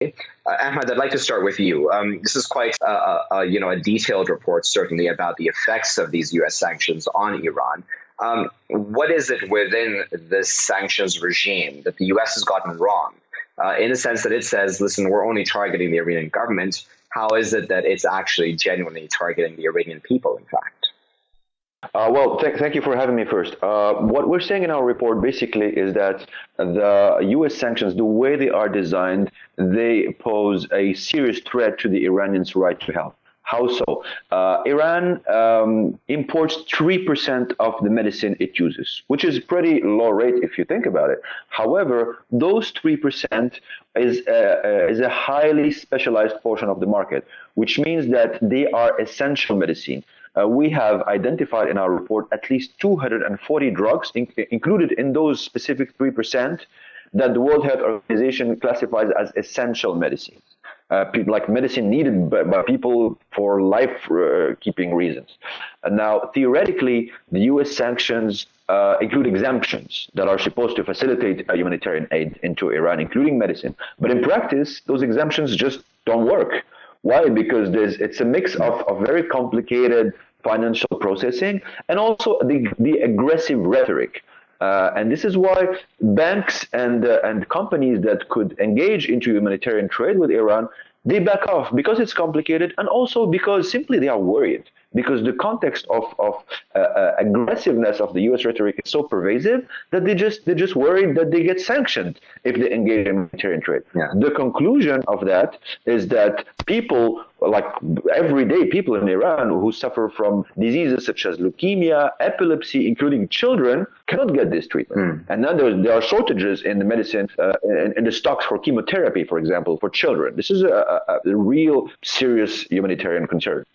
Ahmed, I'd like to start with you. This is quite a detailed report, certainly, about the effects of these U.S. sanctions on Iran. What is it within this sanctions regime that the U.S. has gotten wrong? In the sense that it says, listen, we're only targeting the Iranian government. How is it that it's actually genuinely targeting the Iranian people, in fact? Thank you for having me first. What we're saying in our report basically is that the U.S. sanctions, the way they are designed, they pose a serious threat to the Iranians' right to health. How so? Iran imports 3% of the medicine it uses, which is pretty low rate if you think about it. However, those 3% is a highly specialized portion of the market, which means that they are essential medicine. We have identified in our report at least 240 drugs included in those specific 3% that the World Health Organization classifies as essential medicines. Like medicine needed by people for life-keeping reasons. Now, theoretically, the U.S. sanctions include exemptions that are supposed to facilitate humanitarian aid into Iran, including medicine. But in practice, those exemptions just don't work. Why? Because it's a mix of very complicated financial processing and also the aggressive rhetoric. And this is why banks and companies that could engage into humanitarian trade with Iran, they back off because it's complicated and also because simply they are worried because the context of aggressiveness of the U.S. rhetoric is so pervasive that they're just worried that they get sanctioned if they engage in humanitarian trade. Yeah. The conclusion of that is that people, like everyday people in Iran who suffer from diseases such as leukemia, epilepsy, including children, cannot get this treatment. And then there are shortages in the medicine, in the stocks for chemotherapy, for example, for children. This is a real serious humanitarian concern.